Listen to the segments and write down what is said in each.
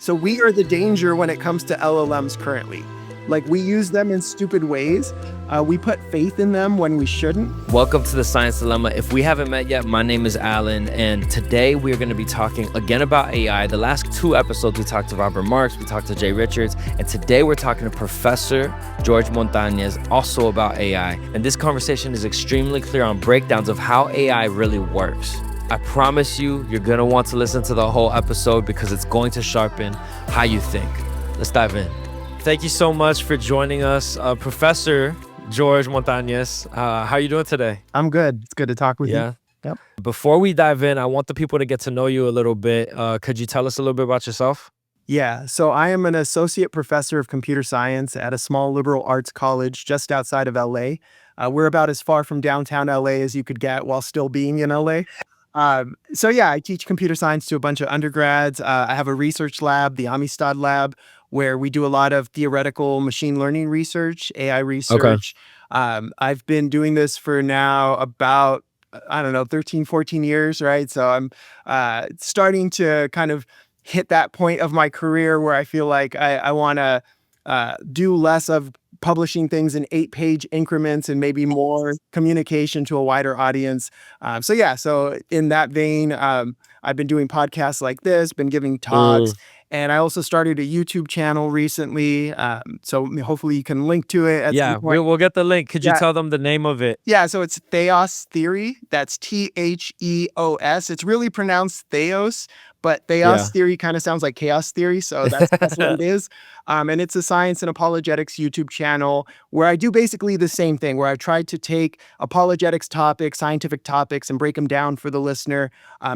So we are the danger when it comes to LLMs currently. Like, we use them in stupid ways. We put faith in them when we shouldn't. Welcome to the Science Dilemma. If we haven't met yet, my name is Allan, and today we're going to be talking again about AI. The last two episodes, we talked to Robert Marks, we talked to Jay Richards, and today we're talking to Professor George Montañez, also about AI. And this conversation is extremely clear on breakdowns of how AI really works. I promise you, you're going to want to listen to the whole episode because it's going to sharpen how you think. Let's dive in. Thank you so much for joining us, Professor George Montañez. How are you doing today? I'm good. It's good to talk with you. Yep. Before we dive in, I want the people to get to know you a little bit. Could you tell us a little bit about yourself? Yeah, so I am an associate professor of computer science at a small liberal arts college just outside of LA. We're about as far from downtown LA as you could get while still being in LA. So yeah, I teach computer science to a bunch of undergrads. I have a research lab, the Amistad Lab, where we do a lot of theoretical machine learning research, AI research. Okay. I've been doing this for now about, 13, 14 years, right? So I'm starting to kind of hit that point of my career where I feel like I want to do less of publishing things in 8-page increments and maybe more communication to a wider audience. So in that vein, I've been doing podcasts like this, been giving talks, and I also started a YouTube channel recently. So hopefully you can link to it. Yeah, we'll get the link. Could you tell them the name of it? Yeah, so it's Theos Theory. That's Theos. It's really pronounced Theos, but Theos Theory kind of sounds like chaos theory. So that's what it is. And it's a science and apologetics YouTube channel where I do basically the same thing, where I try to take apologetics topics, scientific topics, and break them down for the listener,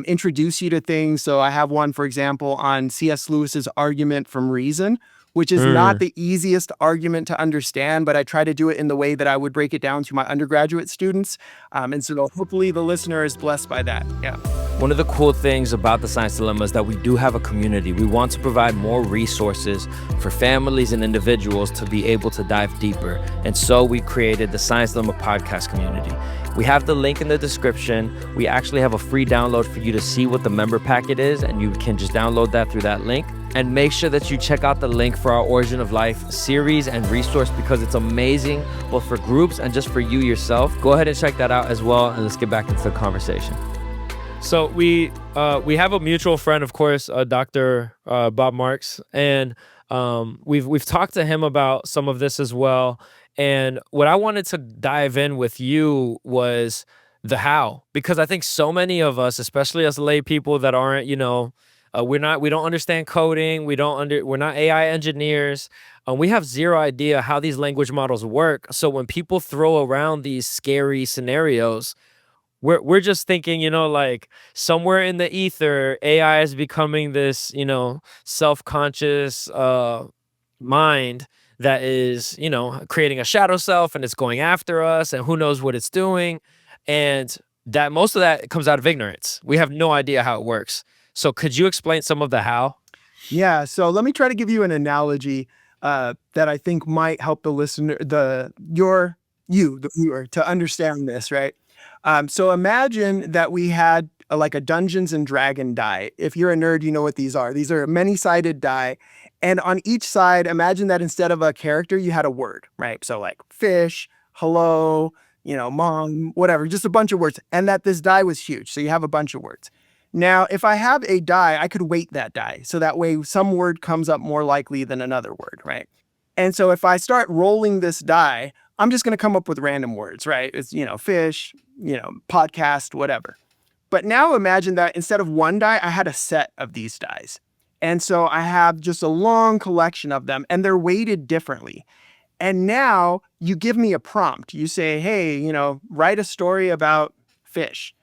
introduce you to things. So I have one, for example, on C.S. Lewis's argument from reason, which is not the easiest argument to understand, but I try to do it in the way that I would break it down to my undergraduate students. And so hopefully the listener is blessed by that. Yeah. One of the cool things about the Science Dilemma is that we do have a community. We want to provide more resources for families and individuals to be able to dive deeper. And so we created the Science Dilemma podcast community. We have the link in the description. We actually have a free download for you to see what the member packet is, and you can just download that through that link. And make sure that you check out the link for our Origin of Life series and resource because it's amazing both for groups and just for you yourself. Go ahead and check that out as well, and let's get back into the conversation. So we have a mutual friend, of course, Dr. Bob Marks, and we've talked to him about some of this as well. And what I wanted to dive in with you was the how, because I think so many of us, especially as lay people that aren't, we don't understand coding. We're not AI engineers. We have zero idea how these language models work. So when people throw around these scary scenarios, we're just thinking, like somewhere in the ether, AI is becoming this, self-conscious mind that is, creating a shadow self, and it's going after us, and who knows what it's doing. And that most of that comes out of ignorance. We have no idea how it works. So could you explain some of the how? Yeah, so let me try to give you an analogy that I think might help the listener, the viewer, to understand this, right? So imagine that we had like a Dungeons and Dragon die. If you're a nerd, you know what these are. These are many-sided die. And on each side, imagine that instead of a character, you had a word, right? So like fish, hello, mom, whatever, just a bunch of words. And that this die was huge. So you have a bunch of words. Now, if I have a die, I could weight that die. So that way some word comes up more likely than another word, right? And so if I start rolling this die, I'm just going to come up with random words, right? It's, fish, podcast, whatever. But now imagine that instead of one die, I had a set of these dies. And so I have just a long collection of them, and they're weighted differently. And now you give me a prompt. You say, hey, write a story about fish.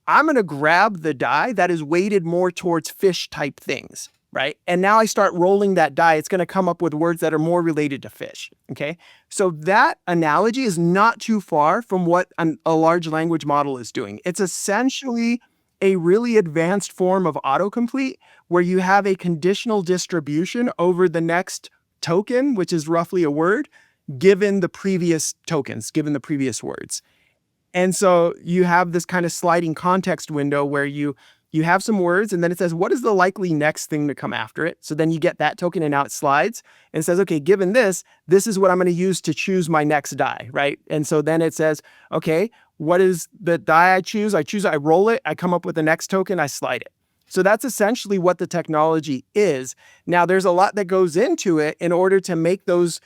I'm going to grab the die that is weighted more towards fish type things, right? And now I start rolling that die. It's going to come up with words that are more related to fish, okay? So that analogy is not too far from what a large language model is doing. It's essentially a really advanced form of autocomplete where you have a conditional distribution over the next token, which is roughly a word, given the previous tokens, given the previous words. And so you have this kind of sliding context window where you you have some words, and then it says, what is the likely next thing to come after it? So then you get that token, and now it slides and it says, okay, given this is what I'm going to use to choose my next die, right? And so then it says, okay, what is the die I choose? I roll it, I come up with the next token, I slide it. So that's essentially what the technology is. Now, there's a lot that goes into it in order to make those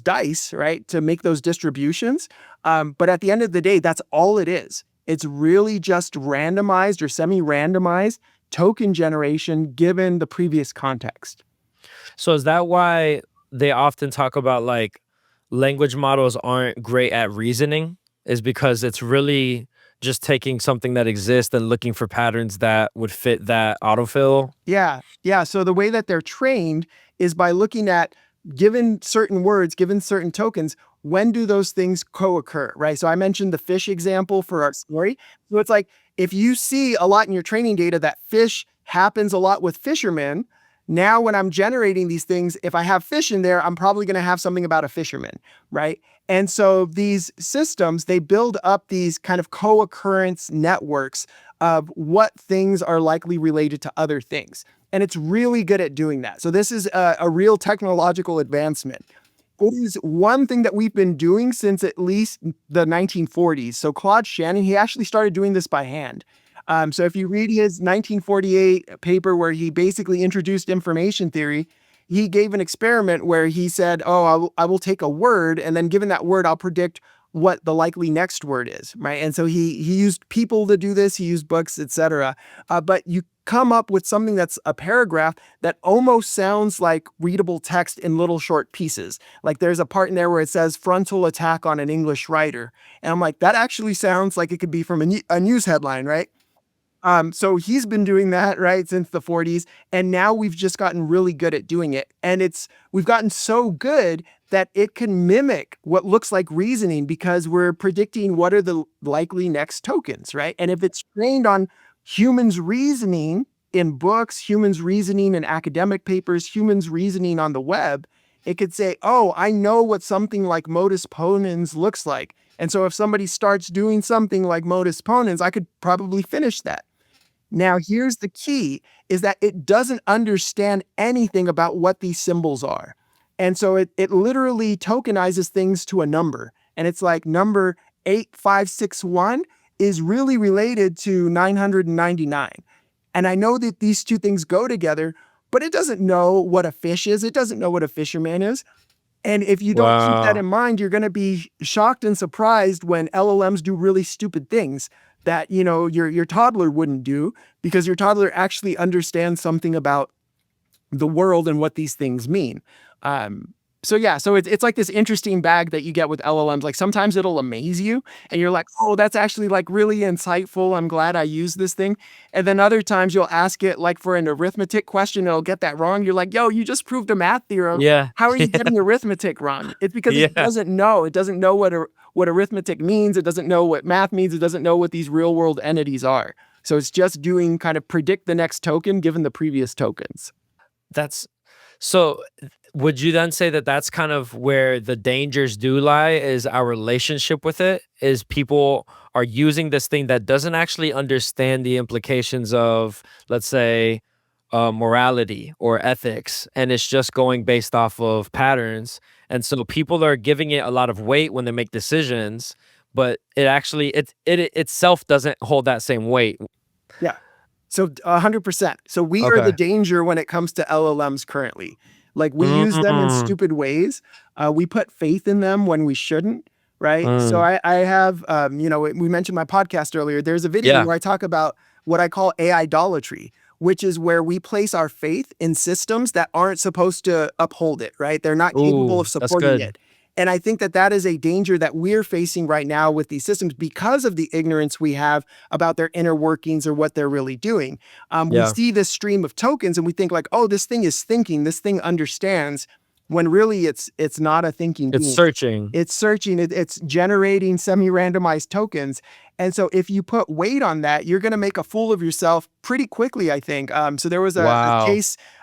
dice, right? To make those distributions. But at the end of the day, that's all it is. It's really just randomized or semi-randomized token generation given the previous context. So is that why they often talk about like language models aren't great at reasoning? Is because it's really just taking something that exists and looking for patterns that would fit that autofill? Yeah. Yeah. So the way that they're trained is by looking at, given certain words, given certain tokens, when do those things co-occur, right? So I mentioned the fish example for our story. So it's like, if you see a lot in your training data that fish happens a lot with fishermen, now when I'm generating these things, if I have fish in there, I'm probably going to have something about a fisherman, right? And so these systems, they build up these kind of co-occurrence networks of what things are likely related to other things. And it's really good at doing that. So this is a real technological advancement. It is one thing that we've been doing since at least the 1940s. So Claude Shannon, he actually started doing this by hand. So if you read his 1948 paper where he basically introduced information theory, he gave an experiment where he said, oh, I will take a word, and then given that word, I'll predict what the likely next word is, right? And so he used people to do this, he used books, etc. But you come up with something that's a paragraph that almost sounds like readable text in little short pieces. Like there's a part in there where it says frontal attack on an English writer. And I'm like, that actually sounds like it could be from a news headline, right? So he's been doing that, right, since the 40s. And now we've just gotten really good at doing it. And we've gotten so good that it can mimic what looks like reasoning because we're predicting what are the likely next tokens, right? And if it's trained on humans reasoning in books, humans reasoning in academic papers, humans reasoning on the web, it could say, oh, I know what something like modus ponens looks like. And so if somebody starts doing something like modus ponens, I could probably finish that. Now, here's the key, is that it doesn't understand anything about what these symbols are. And so it literally tokenizes things to a number. And it's like number 8561 is really related to 999. And I know that these two things go together, but it doesn't know what a fish is. It doesn't know what a fisherman is. And if you don't keep that in Wow. mind, you're going to be shocked and surprised when LLMs do really stupid things that, your toddler wouldn't do because your toddler actually understands something about the world and what these things mean. So yeah, so it's like this interesting bag that you get with LLMs. Like sometimes it'll amaze you and you're like, oh, that's actually like really insightful. I'm glad I used this thing. And then other times you'll ask it like for an arithmetic question, it'll get that wrong. You're like, yo, you just proved a math theorem. Yeah. How are you getting arithmetic wrong? It's because it Yeah. doesn't know. It doesn't know what arithmetic means. It doesn't know what math means. It doesn't know what these real world entities are. So it's just doing kind of predict the next token given the previous tokens. That's so would you then say that that's kind of where the dangers do lie is our relationship with it is people are using this thing that doesn't actually understand the implications of, let's say, morality or ethics, and it's just going based off of patterns. And so people are giving it a lot of weight when they make decisions, but it itself doesn't hold that same weight. Yeah. So 100%. So we are the Okay. danger when it comes to LLMs currently. Like we use them in Mm, stupid ways. We put faith in them when we shouldn't, right? So mm. I have, we mentioned my podcast earlier. There's a video Yeah. where I talk about what I call AI idolatry, which is where we place our faith in systems that aren't supposed to uphold it, right? They're not capable Ooh, of that's supporting good. it. And I think that that is a danger that we're facing right now with these systems because of the ignorance we have about their inner workings or what they're really doing. We Yeah. see this stream of tokens and we think like, oh, this thing is thinking, this thing understands. when really it's not a thinking It's being. searching. It's searching, it's generating semi-randomized tokens. And so if you put weight on that, you're going to make a fool of yourself pretty quickly, I think. So there was Wow.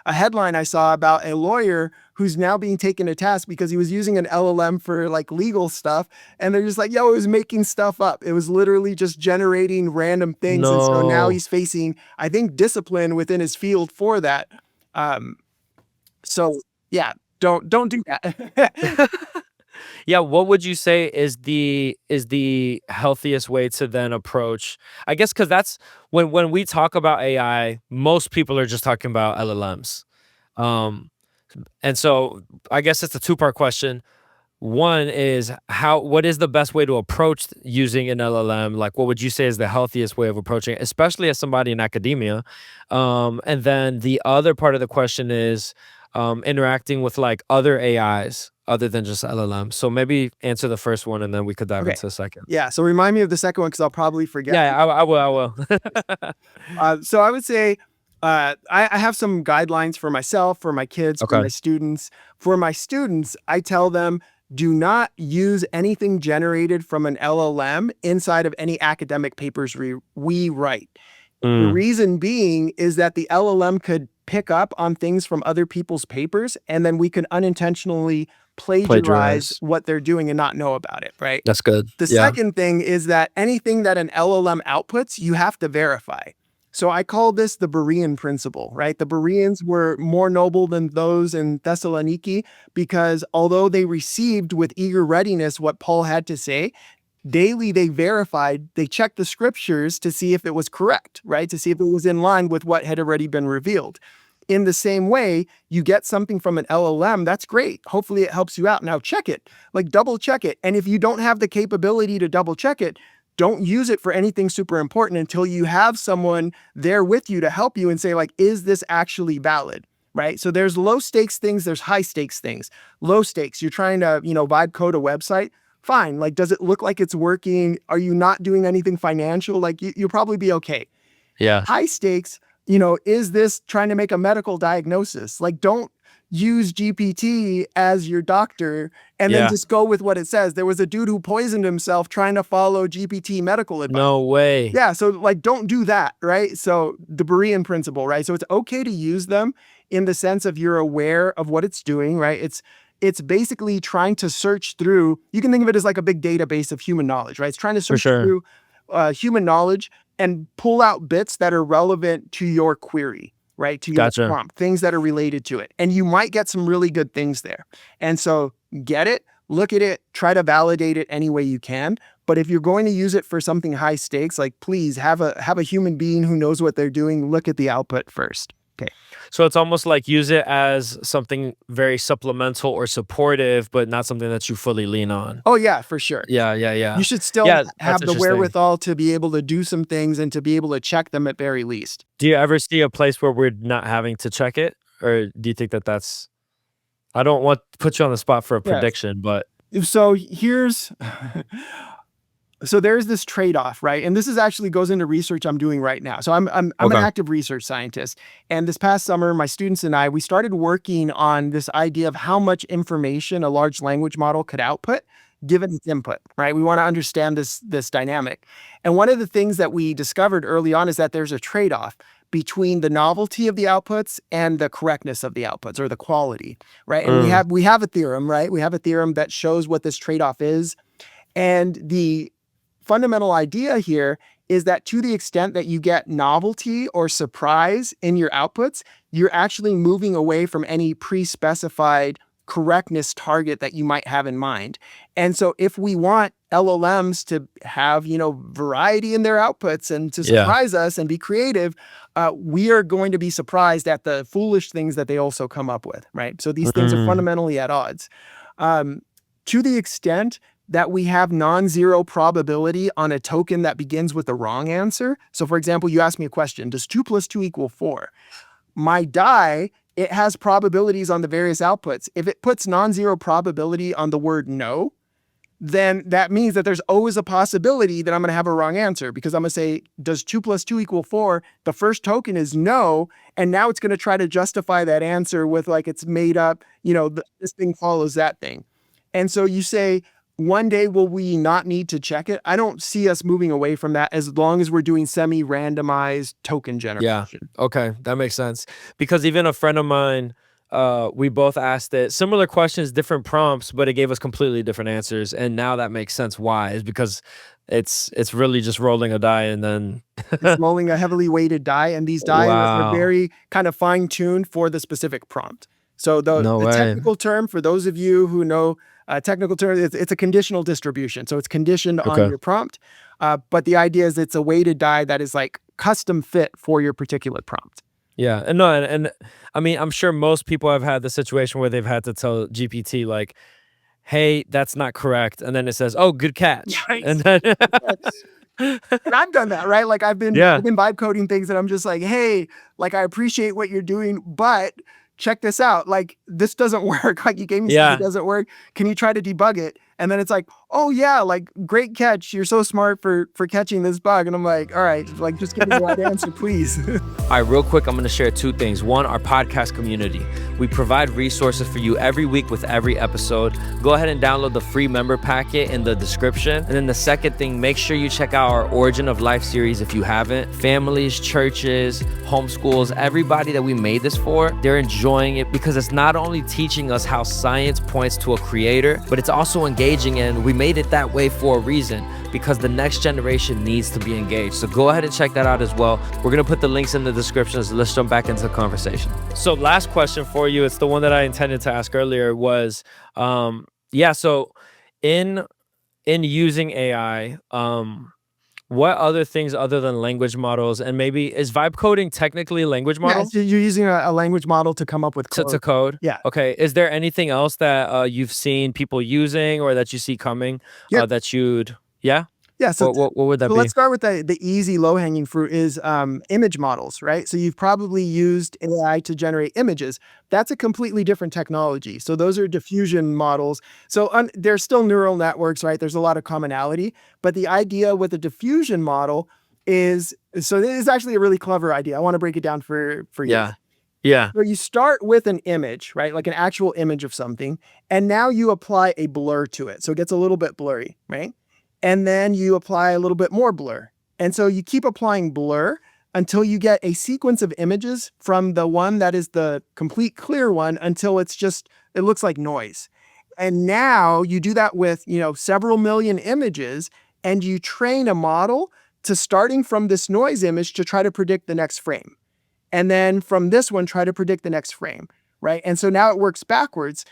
a headline I saw about a lawyer who's now being taken to task because he was using an LLM for like legal stuff. And they're just like, yo, it was making stuff up. It was literally just generating random things. And so now No. he's facing, I think, discipline within his field for that. So yeah, don't do that. Yeah, what would you say is the healthiest way to then approach? I guess because that's when we talk about AI, most people are just talking about LLMs. Um, and so I guess it's a two-part question. One is what is the best way to approach using an LLM? Like, what would you say is the healthiest way of approaching it, especially as somebody in academia? And then the other part of the question is interacting with like other AIs other than just LLM. So maybe answer the first one and then we could dive Okay. into the second. Yeah. So remind me of the second one because I'll probably forget. Yeah, I will. I will. So I would say I have some guidelines for myself, for my kids, for Okay. my students. For my students, I tell them do not use anything generated from an LLM inside of any academic papers we write. The Mm, reason being is that the LLM could pick up on things from other people's papers, and then we can unintentionally plagiarize plagiarize. what they're doing and not know about it, right? That's good. The Yeah. second thing is that anything that an LLM outputs, you have to verify. So I call this the Berean Principle, right? The Bereans were more noble than those in Thessaloniki because although they received with eager readiness what Paul had to say, daily they verified, they checked the scriptures to see if it was correct, right? To see if it was in line with what had already been revealed. In the same way, you get something from an LLM, that's great. Hopefully it helps you out. Now check it, like double check it. And if you don't have the capability to double check it, don't use it for anything super important until you have someone there with you to help you and say like, is this actually valid? Right? So there's low stakes things, there's high stakes things. Low stakes, you're trying to, vibe code a website. Fine. Like, does it look like it's working? Are you not doing anything financial? Like you'll probably be okay. Yeah. High stakes, is this trying to make a medical diagnosis? Like, don't use GPT as your doctor and then Yeah. just go with what it says. There was a dude who poisoned himself trying to follow GPT medical advice. No way. Yeah. So like, don't do that. Right. So the Berean principle, right? So it's okay to use them in the sense of you're aware of what it's doing, right? It's basically trying to search through, you can think of it as like a big database of human knowledge, right? It's trying to For search sure. through human knowledge and pull out bits that are relevant to your query, right? To your Gotcha. prompt, things that are related to it. And you might get some really good things there. And so get it, look at it, try to validate it any way you can. But if you're going to use it for something high stakes, like please have a human being who knows what they're doing, look at the output first. Okay. So it's almost like use it as something very supplemental or supportive, but not something that you fully lean on. Oh yeah, for sure. Yeah. You should still Yeah, have that's the interesting. wherewithal to be able to do some things and to be able to check them at very least. Do you ever see a place where we're not having to check it? Or do you think that that's, I don't want to put you on the spot for a Yes. prediction, but So so there's this trade-off, right? And this actually goes into research I'm doing right now. So I'm an Okay. active research scientist. And this past summer, my students and I, we started working on this idea of how much information a large language model could output given its input, right? We want to understand this dynamic. And one of the things that we discovered early on is that there's a trade-off between the novelty of the outputs and the correctness of the outputs or the quality, right? And we have a theorem, right? We have a theorem that shows what this trade-off is. And the fundamental idea here is that to the extent that you get novelty or surprise in your outputs, you're actually moving away from any pre-specified correctness target that you might have in mind. And so if we want LLMs to have, variety in their outputs and to surprise us and be creative, we are going to be surprised at the foolish things that they also come up with, right? So these things are fundamentally at odds. To the extent that we have non-zero probability on a token that begins with the wrong answer. So for example, you ask me a question, does 2 + 2 = 4? My die, it has probabilities on the various outputs. If it puts non-zero probability on the word no, then that means that there's always a possibility that I'm going to have a wrong answer, because I'm going to say, does 2 + 2 = 4? The first token is no. And now it's going to try to justify that answer with like, it's made up, this thing follows that thing. And so you say, one day will we not need to check it? I don't see us moving away from that as long as we're doing semi-randomized token Yeah. generation. Okay. That makes sense. Because even a friend of mine, we both asked it similar questions, different prompts, but it gave us completely different answers. And now that makes sense why, is because it's really just rolling a die and then It's rolling a heavily weighted die, and these die are wow. very kind of fine-tuned for the specific prompt. So the No way. technical term, for those of you who know technical term, it's a conditional distribution. So it's conditioned on Okay. your prompt. But the idea is it's a weighted die that is like custom fit for your particular prompt. Yeah. And no, and I mean, I'm sure most people have had the situation where they've had to tell GPT like, hey, that's not correct. And then it says, oh, good catch. And Nice. then And I've done that, right? Like I've been yeah. vibe coding things and I'm just like, hey, like I appreciate what you're doing, but check this out. Like this doesn't work. Like you gave me something that Yeah. doesn't work. Can you try to debug it? And then it's like, oh yeah, like great catch. You're so smart for catching this bug. And I'm like, all right, like just give me the right answer, please. All right, real quick, I'm going to share two things. One, our podcast community. We provide resources for you every week with every episode. Go ahead and download the free member packet in the description. And then the second thing, make sure you check out our Origin of Life series if you haven't. Families, churches, homeschools, everybody that we made this for, they're enjoying it because it's not only teaching us how science points to a creator, but it's also engaging, and we made it that way for a reason, because the next generation needs to be engaged. So go ahead and check that out as well. We're going to put the links in the description. So let's jump back into the conversation. So last question for you, it's the one that I intended to ask earlier, was so in using AI, what other things other than language models, and maybe is vibe coding technically a language Yeah, model so you're using a language model to come up with code. to code? Yeah. Okay. Is there anything else that you've seen people using or that you see coming Yep. that you'd, yeah? Yeah. So What would that So be? let's start with the easy low-hanging fruit is image models, right? So you've probably used AI to generate images. That's a completely different technology. So those are diffusion models. So they're still neural networks, right? There's a lot of commonality. But the idea with a diffusion model is, so this is actually a really clever idea. I want to break it down for you. Yeah. Yeah. So you start with an image, right? Like an actual image of something. And now you apply a blur to it. So it gets a little bit blurry, right? And then you apply a little bit more blur. And so you keep applying blur until you get a sequence of images from the one that is the complete clear one until it looks like noise. And now you do that with, several million images, and you train a model to, starting from this noise image, to try to predict the next frame. And then from this one, try to predict the next frame, right? And so now it works backwards.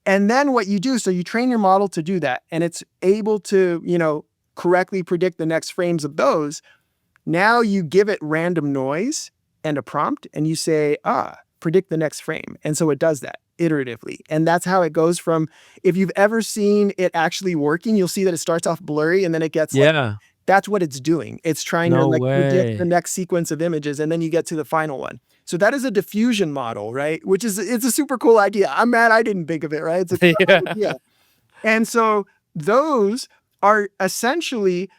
And then what you do, so you train your model to do that, and it's able to, correctly predict the next frames of those. Now you give it random noise and a prompt, and you say, predict the next frame. And so it does that iteratively. And that's how it goes from, if you've ever seen it actually working, you'll see that it starts off blurry and then it gets that's what it's doing. It's trying to predict the next sequence of images, and then you get to the final one. So that is a diffusion model, right? It's a super cool idea. I'm mad I didn't think of it, right? It's a cool idea. And so those are essentially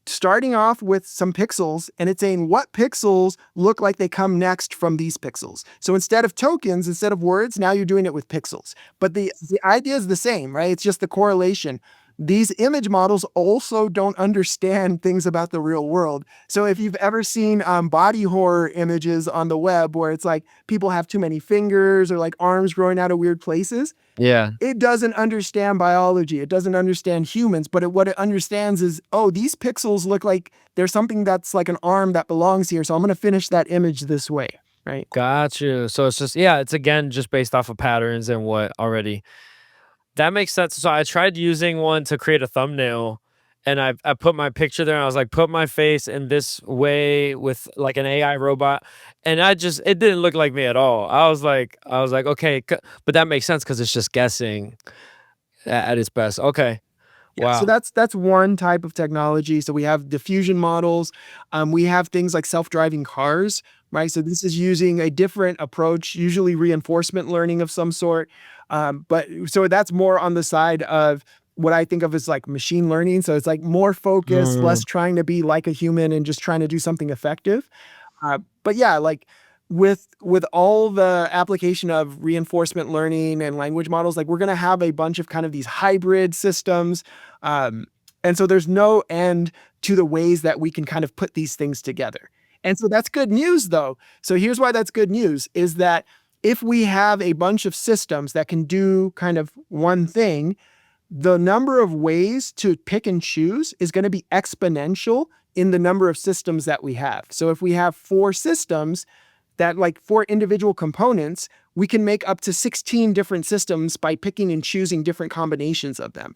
starting off with some pixels, and it's saying what pixels look like they come next from these pixels. So instead of tokens, instead of words, now you're doing it with pixels. But the idea is the same, right? It's just the correlation. These image models also don't understand things about the real world. So if you've ever seen body horror images on the web where it's like people have too many fingers or like arms growing out of weird places, Yeah. it doesn't understand biology. It doesn't understand humans, but what it understands is, these pixels look like there's something that's like an arm that belongs here. So I'm going to finish that image this way, right? Got you. So it's just, it's again just based off of patterns and what already. That makes sense. So I tried using one to create a thumbnail, and I put my picture there, and I was like, put my face in this way with like an AI robot, and it didn't look like me at all. I was like, okay, but that makes sense because it's just guessing at its best. Okay. Yeah, Wow. so that's one type of technology. So we have diffusion models. We have things like self-driving cars, right? So this is using a different approach, usually reinforcement learning of some sort. But so that's more on the side of what I think of as like machine learning. So it's like more focused, less trying to be like a human and just trying to do something effective. But yeah, like with all the application of reinforcement learning and language models, like we're going to have a bunch of kind of these hybrid systems. And so there's no end to the ways that we can kind of put these things together. And so that's good news though. So here's why that's good news is that if we have a bunch of systems that can do kind of one thing, the number of ways to pick and choose is going to be exponential in the number of systems that we have. So if we have 4 systems that like 4 individual components, we can make up to 16 different systems by picking and choosing different combinations of them.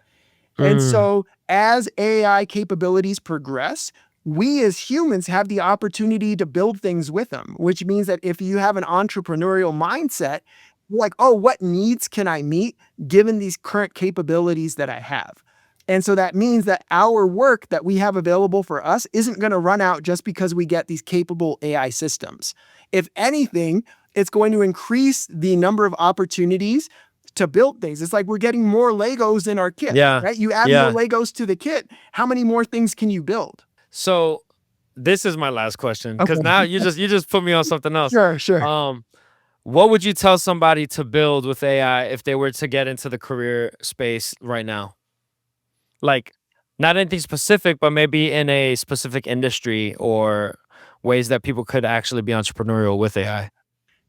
And so as AI capabilities progress, we as humans have the opportunity to build things with them, which means that if you have an entrepreneurial mindset, like, oh, what needs can I meet given these current capabilities that I have? And so that means that our work that we have available for us isn't going to run out just because we get these capable AI systems. If anything, it's going to increase the number of opportunities to build things. It's like we're getting more Legos in our kit, right? You add more Legos to the kit. How many more things can you build? So this is my last question because now you just put me on something else. Sure. What would you tell somebody to build with AI if they were to get into the career space right now? Like, not anything specific, but maybe in a specific industry or ways that people could actually be entrepreneurial with AI.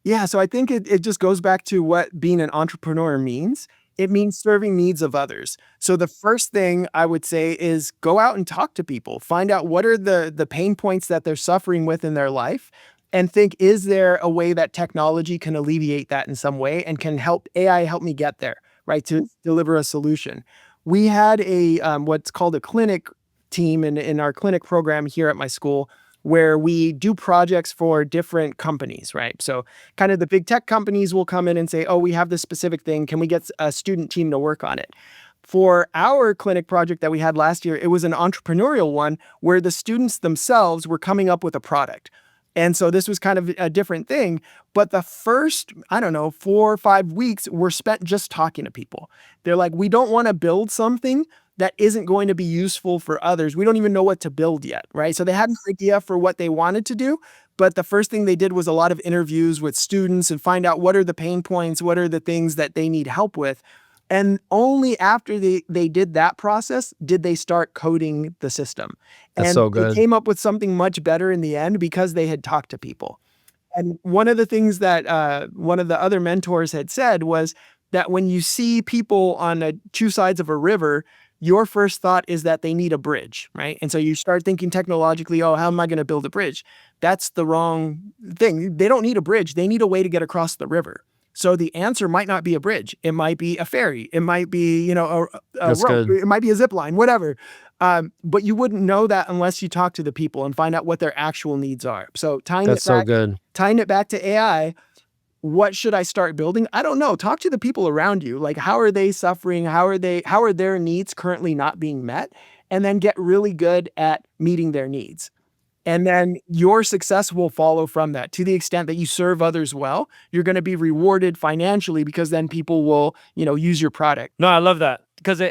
Yeah, so I think it just goes back to what being an entrepreneur means. It means serving needs of others. So the first thing I would say is go out and talk to people. Find out what are the pain points that they're suffering with in their life and think, is there a way that technology can alleviate that in some way and can help AI help me get there, right, to deliver a solution? We had a what's called a clinic team in our clinic program here at my school where we do projects for different companies, right? So kind of the big tech companies will come in and say, oh, we have this specific thing. Can we get a student team to work on it? For our clinic project that we had last year, it was an entrepreneurial one where the students themselves were coming up with a product. And so this was kind of a different thing. But the first, 4 or 5 weeks were spent just talking to people. They're like, we don't want to build something that isn't going to be useful for others. We don't even know what to build yet, right? So they had an idea for what they wanted to do, but the first thing they did was a lot of interviews with students and find out what are the pain points, what are the things that they need help with. And only after they did that process did they start coding the system. That's and so good. They came up with something much better in the end because they had talked to people. And one of the things that one of the other mentors had said was that when you see people on 2 sides of a river, your first thought is that they need a bridge, right? And so you start thinking technologically, oh, how am I going to build a bridge? That's the wrong thing. They don't need a bridge. They need a way to get across the river. So the answer might not be a bridge. It might be a ferry. It might be, a That's rope. good. It might be a zip line, whatever. But you wouldn't know that unless you talk to the people and find out what their actual needs are. So tying it back to AI, what should I start building? I don't know. Talk to the people around you. Like, how are they suffering? How are their needs currently not being met? And then get really good at meeting their needs. And then your success will follow from that. To the extent that you serve others well, you're going to be rewarded financially because then people will, use your product. No, I love that because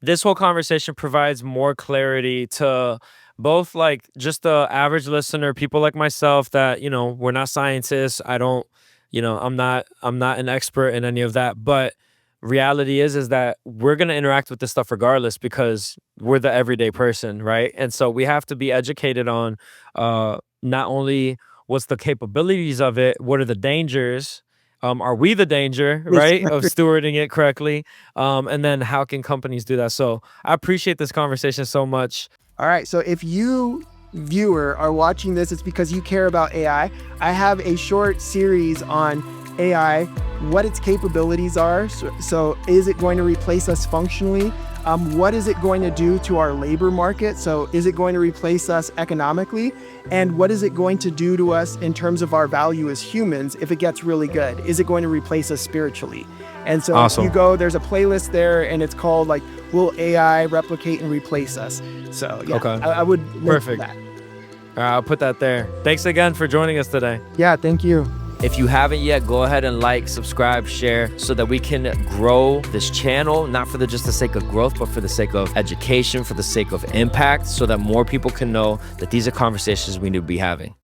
this whole conversation provides more clarity to both like just the average listener, people like myself that, we're not scientists. I don't, I'm not an expert in any of that, but reality is that we're going to interact with this stuff regardless because we're the everyday person, right? And so we have to be educated on not only what's the capabilities of it, what are the dangers, are we the danger, right, of stewarding it correctly, and then how can companies do that? So I appreciate this conversation so much. All right, so if you viewer are watching this, it's because you care about AI. I have a short series on AI, what its capabilities are. So is it going to replace us functionally? What is it going to do to our labor market? So is it going to replace us economically? And what is it going to do to us in terms of our value as humans if it gets really good? Is it going to replace us spiritually? And so Awesome. you go, there's a playlist there and it's called like, will AI replicate and replace us? So yeah, Okay. I would link to Perfect. that. I'll put that there. Thanks again for joining us today. Yeah, thank you. If you haven't yet, go ahead and like, subscribe, share, so that we can grow this channel, not for just the sake of growth, but for the sake of education, for the sake of impact, so that more people can know that these are conversations we need to be having.